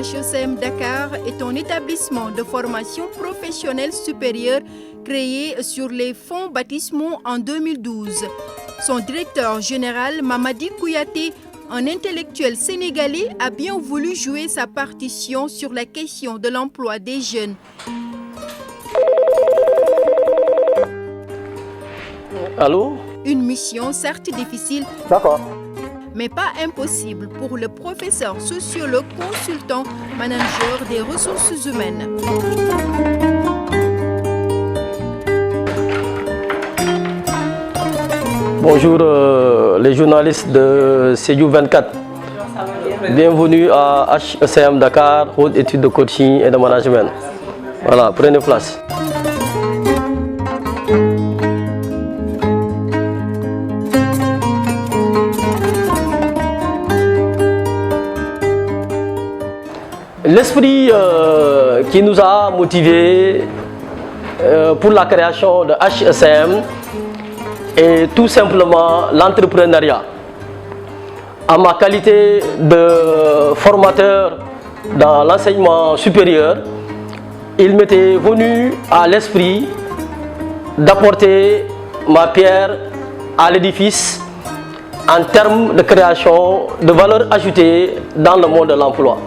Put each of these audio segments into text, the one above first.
HECM Dakar est un établissement de formation professionnelle supérieure créé sur les fonds baptismaux en 2012. Son directeur général, Mamadi Kouyaté, un intellectuel sénégalais, a bien voulu jouer sa partition sur la question de l'emploi des jeunes. Allô? Une mission certes difficile, D'accord. mais pas impossible pour le professeur sociologue consultant manager des ressources humaines. Bonjour les journalistes de CU 24. Bienvenue à HECM Dakar, Haute Études de Coaching et de Management. Voilà, prenez place. L'esprit qui nous a motivés pour la création de HECM est tout simplement l'entrepreneuriat. En ma qualité de formateur dans l'enseignement supérieur, il m'était venu à l'esprit d'apporter ma pierre à l'édifice en termes de création de valeur ajoutée dans le monde de l'emploi.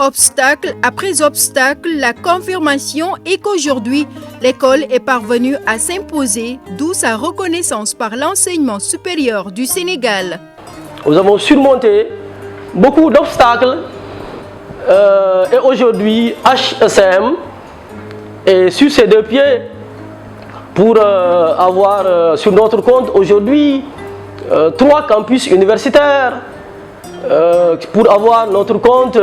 Obstacle après obstacle, la confirmation est qu'aujourd'hui, l'école est parvenue à s'imposer, d'où sa reconnaissance par l'enseignement supérieur du Sénégal. Nous avons surmonté beaucoup d'obstacles et aujourd'hui, HECM est sur ses deux pieds pour avoir sur notre compte aujourd'hui 3 campus universitaires. Pour avoir notre compte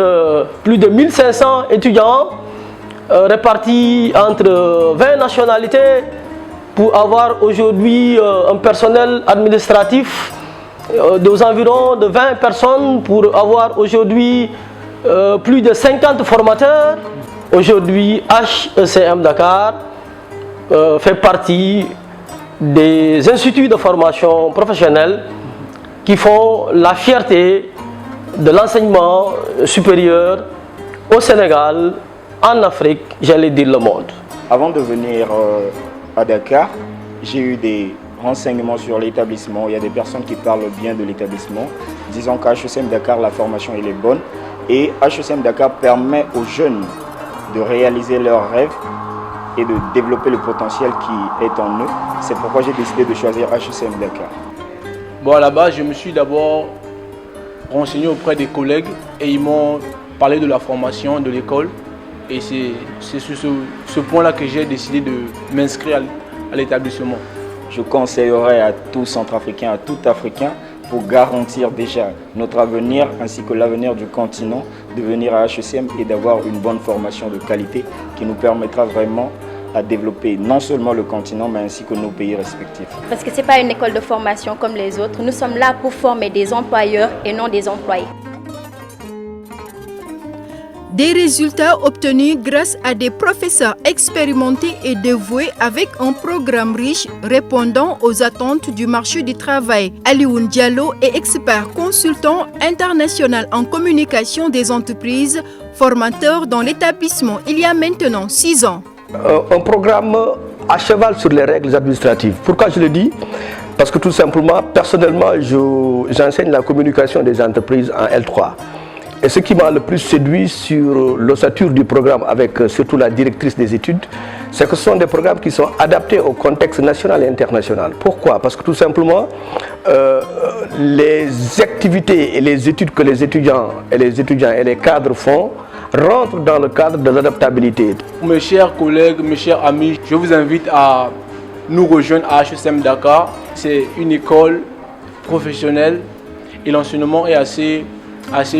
plus de 1500 étudiants répartis entre 20 nationalités, pour avoir aujourd'hui un personnel administratif aux environs de 20 personnes, pour avoir aujourd'hui plus de 50 formateurs. Aujourd'hui, HECM Dakar fait partie des instituts de formation professionnelle qui font la fierté de l'enseignement supérieur au Sénégal, en Afrique, j'allais dire le monde. Avant de venir à Dakar, j'ai eu des renseignements sur l'établissement. Il y a des personnes qui parlent bien de l'établissement, disant qu'à HECM Dakar, la formation elle est bonne. Et HECM Dakar permet aux jeunes de réaliser leurs rêves et de développer le potentiel qui est en eux. C'est pourquoi j'ai décidé de choisir HECM Dakar. Bon, à la base, je me suis d'abord renseigné auprès des collègues et ils m'ont parlé de la formation de l'école. Et c'est sur ce point-là que j'ai décidé de m'inscrire à l'établissement. Je conseillerais à tout Centrafricain, à tout Africain, pour garantir déjà notre avenir ainsi que l'avenir du continent, de venir à HECM et d'avoir une bonne formation de qualité qui nous permettra vraiment à développer non seulement le continent, mais ainsi que nos pays respectifs. Parce que ce n'est pas une école de formation comme les autres. Nous sommes là pour former des employeurs et non des employés. Des résultats obtenus grâce à des professeurs expérimentés et dévoués avec un programme riche répondant aux attentes du marché du travail. Alioune Diallo est expert consultant international en communication des entreprises, formateur dans l'établissement il y a maintenant 6 ans. Un programme à cheval sur les règles administratives. Pourquoi je le dis? Parce que tout simplement, personnellement, j'enseigne la communication des entreprises en L3. Et ce qui m'a le plus séduit sur l'ossature du programme, avec surtout la directrice des études, c'est que ce sont des programmes qui sont adaptés au contexte national et international. Pourquoi? Parce que tout simplement, les activités et les études que les étudiants et les cadres font rentrent dans le cadre de l'adaptabilité. Mes chers collègues, mes chers amis, je vous invite à nous rejoindre à HECM Dakar. C'est une école professionnelle et l'enseignement est assez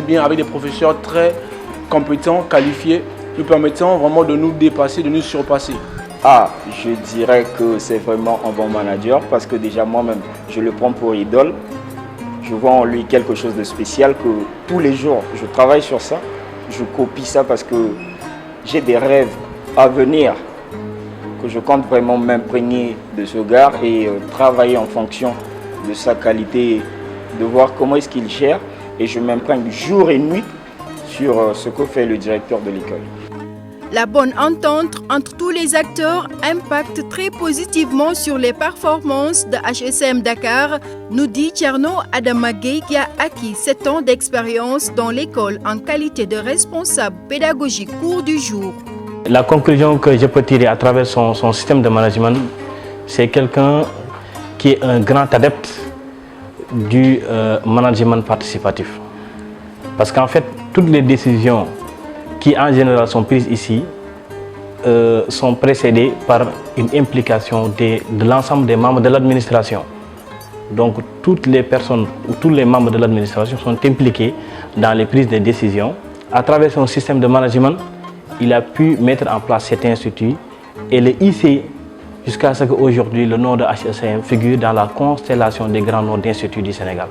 bien, avec des professeurs très compétents, qualifiés, nous permettant vraiment de nous dépasser, de nous surpasser. Je dirais que c'est vraiment un bon manager parce que déjà moi-même, je le prends pour idole. Je vois en lui quelque chose de spécial que tous les jours, je travaille sur ça. Je copie ça parce que j'ai des rêves à venir que je compte vraiment m'imprégner de ce gars et travailler en fonction de sa qualité, de voir comment est-ce qu'il gère et je m'imprègne jour et nuit sur ce que fait le directeur de l'école. La bonne entente entre tous les acteurs impacte très positivement sur les performances de HSM Dakar, nous dit Tcherno Adamagay qui a acquis 7 ans d'expérience dans l'école en qualité de responsable pédagogique cours du jour. La conclusion que je peux tirer à travers son système de management, c'est quelqu'un qui est un grand adepte du management participatif. Parce qu'en fait, toutes les décisions qui en général sont prises ici sont précédées par une implication de l'ensemble des membres de l'administration. Donc toutes les personnes ou tous les membres de l'administration sont impliqués dans les prises de décisions. À travers son système de management, il a pu mettre en place cet institut et le hisser jusqu'à ce qu'aujourd'hui le nom de HSM figure dans la constellation des grands noms d'instituts du Sénégal.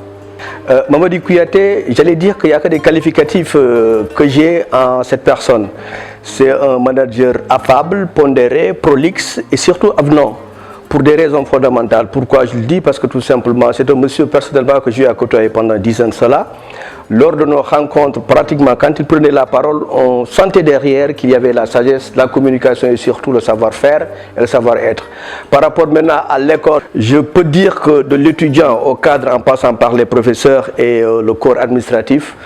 Mamadi Kouyaté, j'allais dire qu'il n'y a que des qualificatifs que j'ai en cette personne. C'est un manager affable, pondéré, prolixe et surtout avenant. Pour des raisons fondamentales. Pourquoi je le dis? Parce que tout simplement, c'est un monsieur personnellement que j'ai côtoyé pendant 10 ans de cela. Lors de nos rencontres, pratiquement, quand il prenait la parole, on sentait derrière qu'il y avait la sagesse, la communication et surtout le savoir-faire et le savoir-être. Par rapport maintenant à l'école, je peux dire que de l'étudiant au cadre en passant par les professeurs et le corps administratif,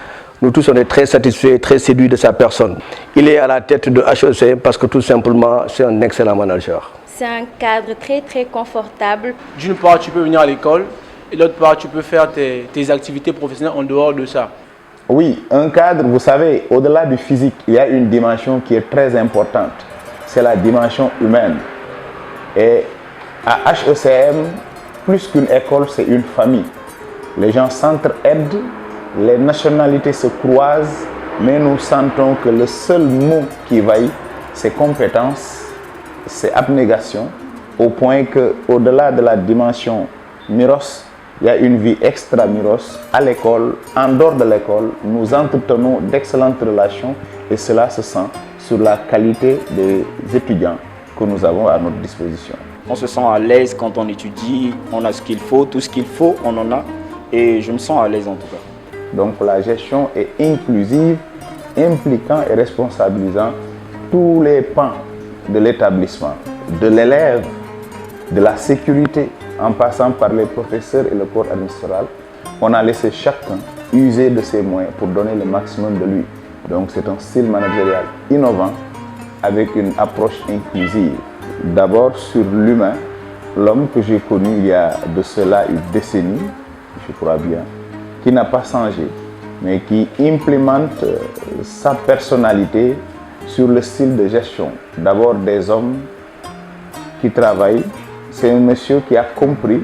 nous tous on est très satisfaits, très séduits de sa personne. Il est à la tête de HEC parce que tout simplement, c'est un excellent manager. C'est un cadre très confortable. D'une part, tu peux venir à l'école et d'autre part, tu peux faire tes activités professionnelles en dehors de ça. Oui, un cadre, vous savez, au-delà du physique, il y a une dimension qui est très importante. C'est la dimension humaine. Et à HECM, plus qu'une école, c'est une famille. Les gens s'entraident, les nationalités se croisent, mais nous sentons que le seul mot qui vaille, c'est compétence. C'est abnégation, au point qu'au-delà de la dimension Miros, il y a une vie extra-Miros à l'école, en dehors de l'école. Nous entretenons d'excellentes relations et cela se sent sur la qualité des étudiants que nous avons à notre disposition. On se sent à l'aise quand on étudie, on a ce qu'il faut, tout ce qu'il faut, on en a et je me sens à l'aise en tout cas. Donc la gestion est inclusive, impliquant et responsabilisant tous les pans de l'établissement, de l'élève, de la sécurité, en passant par les professeurs et le corps administratif. On a laissé chacun user de ses moyens pour donner le maximum de lui. Donc c'est un style managérial innovant avec une approche inclusive. D'abord sur l'humain, l'homme que j'ai connu il y a de cela une décennie, je crois bien, qui n'a pas changé, mais qui implémente sa personnalité sur le style de gestion. D'abord des hommes qui travaillent. C'est un monsieur qui a compris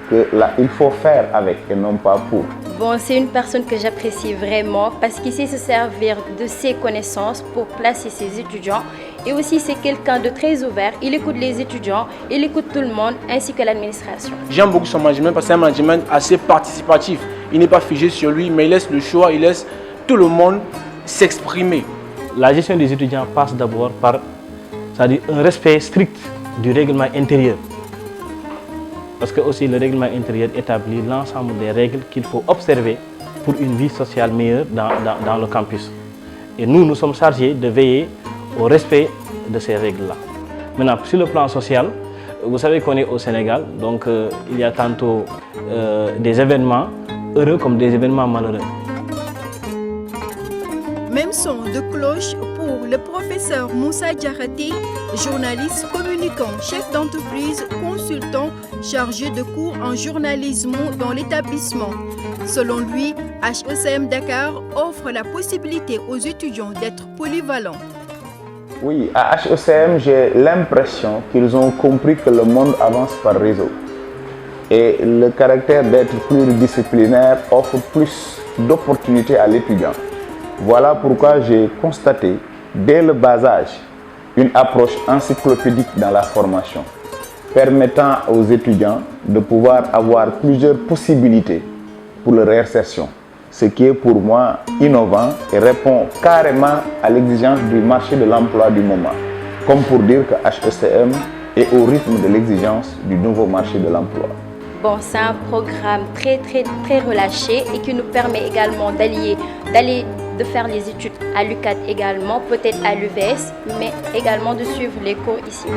que là, il faut faire avec et non pas pour. Bon, c'est une personne que j'apprécie vraiment parce qu'il sait se servir de ses connaissances pour placer ses étudiants. Et aussi, c'est quelqu'un de très ouvert. Il écoute les étudiants, il écoute tout le monde, ainsi que l'administration. J'aime beaucoup son management parce que c'est un management assez participatif. Il n'est pas figé sur lui, mais il laisse le choix, il laisse tout le monde s'exprimer. La gestion des étudiants passe d'abord par un respect strict du règlement intérieur. Parce que aussi le règlement intérieur établit l'ensemble des règles qu'il faut observer pour une vie sociale meilleure dans le campus. Et nous sommes chargés de veiller au respect de ces règles-là. Maintenant, sur le plan social, vous savez qu'on est au Sénégal, donc il y a tantôt des événements heureux comme des événements malheureux. Même son de cloche pour le professeur Moussa Diarraté, journaliste communicant, chef d'entreprise, consultant, chargé de cours en journalisme dans l'établissement. Selon lui, HECM Dakar offre la possibilité aux étudiants d'être polyvalents. Oui, à HECM, j'ai l'impression qu'ils ont compris que le monde avance par réseau. Et le caractère d'être pluridisciplinaire offre plus d'opportunités à l'étudiant. Voilà pourquoi j'ai constaté, dès le bas âge, une approche encyclopédique dans la formation, permettant aux étudiants de pouvoir avoir plusieurs possibilités pour leur réinsertion, ce qui est pour moi innovant et répond carrément à l'exigence du marché de l'emploi du moment, comme pour dire que HECM est au rythme de l'exigence du nouveau marché de l'emploi. Bon, c'est un programme très relâché et qui nous permet également de faire les études à l'UCAD également, peut-être à l'UVS, mais également de suivre les cours ici.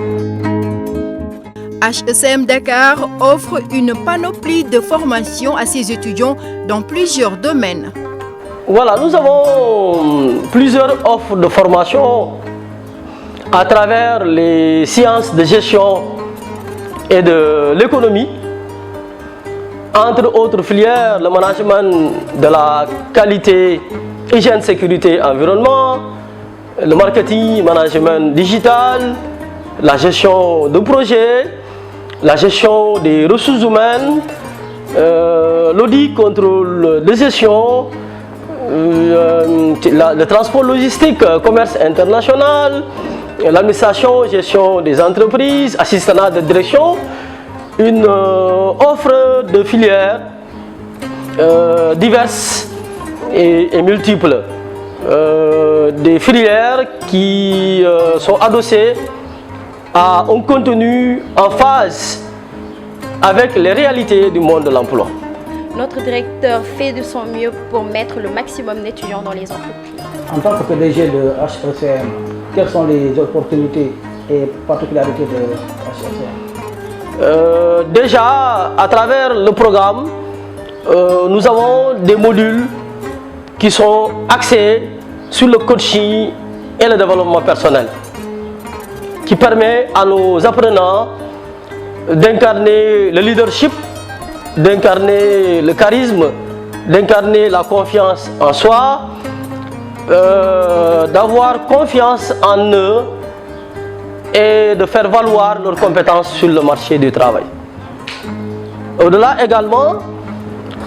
HECM Dakar offre une panoplie de formations à ses étudiants dans plusieurs domaines. Voilà, nous avons plusieurs offres de formation à travers les sciences de gestion et de l'économie. Entre autres filières, le management de la qualité, hygiène, sécurité, environnement, le marketing, management digital, la gestion de projets, la gestion des ressources humaines, l'audit, contrôle de gestion, le transport logistique, commerce international, l'administration, gestion des entreprises, assistanat de direction, une offre de filières diverses et multiples. Des filières qui sont adossées à un contenu en phase avec les réalités du monde de l'emploi. Notre directeur fait de son mieux pour mettre le maximum d'étudiants dans les entreprises. En tant que PDG de HECM, quelles sont les opportunités et particularités de HECM? Déjà, à travers le programme, nous avons des modules qui sont axés sur le coaching et le développement personnel, qui permet à nos apprenants d'incarner le leadership, d'incarner le charisme, d'incarner la confiance en soi, d'avoir confiance en eux et de faire valoir leurs compétences sur le marché du travail. Au-delà également,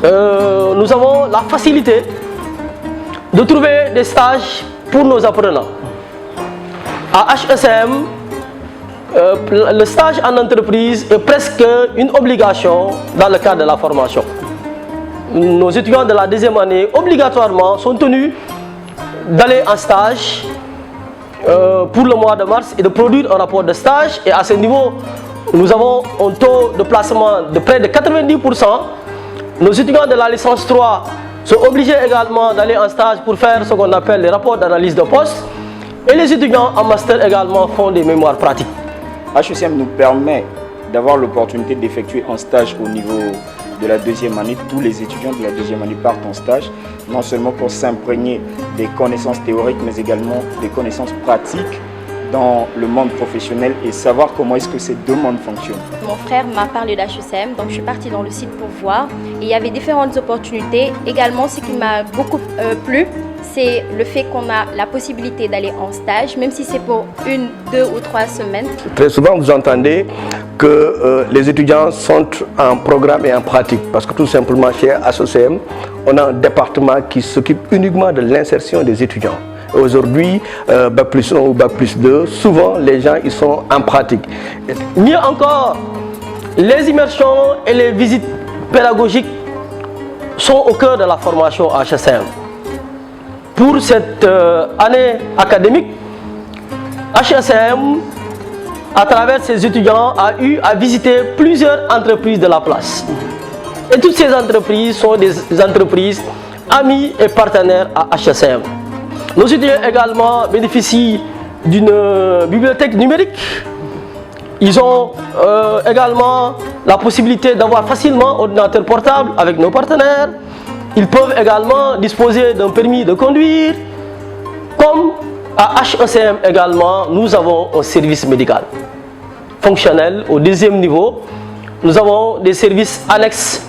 nous avons la facilité de trouver des stages pour nos apprenants. À HECM, le stage en entreprise est presque une obligation dans le cadre de la formation. Nos étudiants de la deuxième année, obligatoirement, sont tenus d'aller en stage pour le mois de mars et de produire un rapport de stage. Et à ce niveau, nous avons un taux de placement de près de 90%. Nos étudiants de la licence 3 sont obligés également d'aller en stage pour faire ce qu'on appelle les rapports d'analyse de poste. Et les étudiants en master également font des mémoires pratiques. HECM nous permet d'avoir l'opportunité d'effectuer un stage au niveau de la deuxième année. Tous les étudiants de la deuxième année partent en stage, non seulement pour s'imprégner des connaissances théoriques, mais également des connaissances pratiques dans le monde professionnel et savoir comment est-ce que ces deux mondes fonctionnent. Mon frère m'a parlé d'HECM, donc je suis partie dans le site pour voir. Et il y avait différentes opportunités. Également, ce qui m'a beaucoup plu, c'est le fait qu'on a la possibilité d'aller en stage, même si c'est pour 1, 2 ou 3 semaines. Très souvent, vous entendez que les étudiants sont en programme et en pratique, parce que tout simplement chez HECM, on a un département qui s'occupe uniquement de l'insertion des étudiants. Aujourd'hui, Bac plus 1 ou Bac plus 2, souvent les gens ils sont en pratique. Mieux encore, les immersions et les visites pédagogiques sont au cœur de la formation à HECM. Pour cette année académique, HECM, à travers ses étudiants, a eu à visiter plusieurs entreprises de la place. Et toutes ces entreprises sont des entreprises amies et partenaires à HECM. Nos étudiants également bénéficient d'une bibliothèque numérique. Ils ont également la possibilité d'avoir facilement un ordinateur portable avec nos partenaires. Ils peuvent également disposer d'un permis de conduire. Comme à HECM également, nous avons un service médical fonctionnel au deuxième niveau. Nous avons des services annexes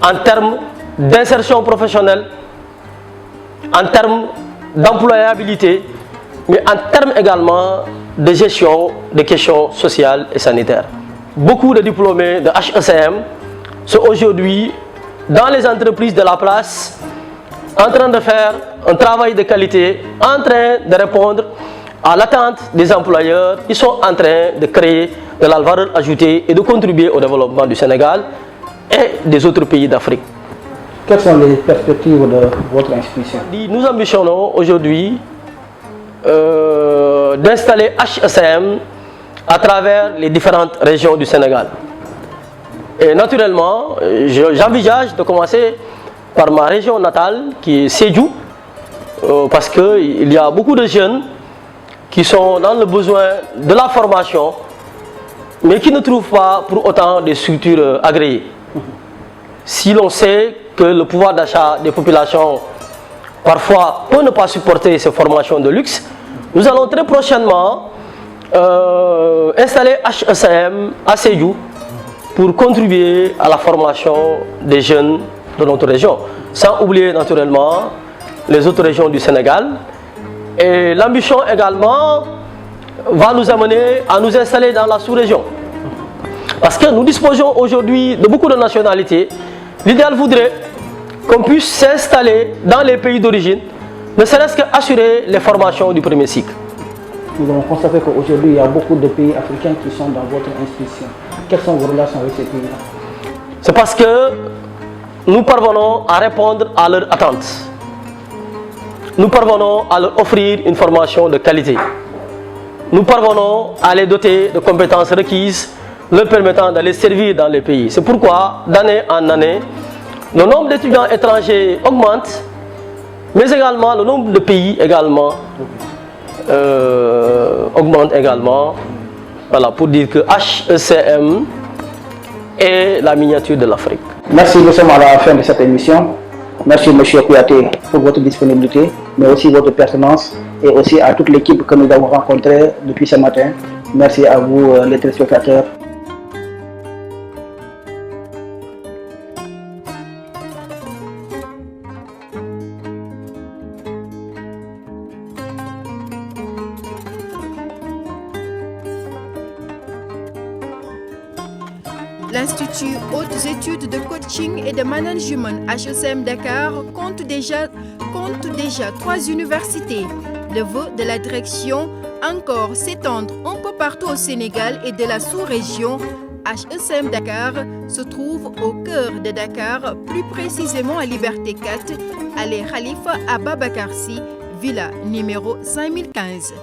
en termes d'insertion professionnelle, en termes d'employabilité, mais en termes également de gestion des questions sociales et sanitaires. Beaucoup de diplômés de HECM sont aujourd'hui dans les entreprises de la place, en train de faire un travail de qualité, en train de répondre à l'attente des employeurs. Ils sont en train de créer de la valeur ajoutée et de contribuer au développement du Sénégal et des autres pays d'Afrique. Quelles sont les perspectives de votre institution? Nous ambitionnons aujourd'hui d'installer HECM à travers les différentes régions du Sénégal. Et naturellement, j'envisage de commencer par ma région natale qui est Sédhiou, parce qu'il y a beaucoup de jeunes qui sont dans le besoin de la formation, mais qui ne trouvent pas pour autant des structures agréées. Si l'on sait que le pouvoir d'achat des populations parfois peut ne pas supporter ces formations de luxe, nous allons très prochainement installer HECM à Sédhiou pour contribuer à la formation des jeunes de notre région, sans oublier naturellement les autres régions du Sénégal. Et l'ambition également va nous amener à nous installer dans la sous-région. Parce que nous disposons aujourd'hui de beaucoup de nationalités. L'idéal voudrait qu'on puisse s'installer dans les pays d'origine, ne serait-ce qu'assurer les formations du premier cycle. Nous avons constaté qu'aujourd'hui, il y a beaucoup de pays africains qui sont dans votre institution. Quelles sont vos relations avec ces pays-là? C'est parce que nous parvenons à répondre à leurs attentes. Nous parvenons à leur offrir une formation de qualité. Nous parvenons à les doter de compétences requises, leur permettant d'aller servir dans les pays. C'est pourquoi, d'année en année, le nombre d'étudiants étrangers augmente, mais également le nombre de pays également augmente également. Voilà, pour dire que HECM est la miniature de l'Afrique. Merci, nous sommes à la fin de cette émission. Merci M. Kouyaté pour votre disponibilité, mais aussi votre pertinence et aussi à toute l'équipe que nous avons rencontrée depuis ce matin. Merci à vous les téléspectateurs. L'Institut Hautes Études de Coaching et de Management HECM Dakar compte déjà 3 universités. Le vœu de la direction, encore s'étendre un peu partout au Sénégal et de la sous-région. HECM Dakar se trouve au cœur de Dakar, plus précisément à Liberté 4, allée Khalifa Ababakarsi, villa numéro 5015.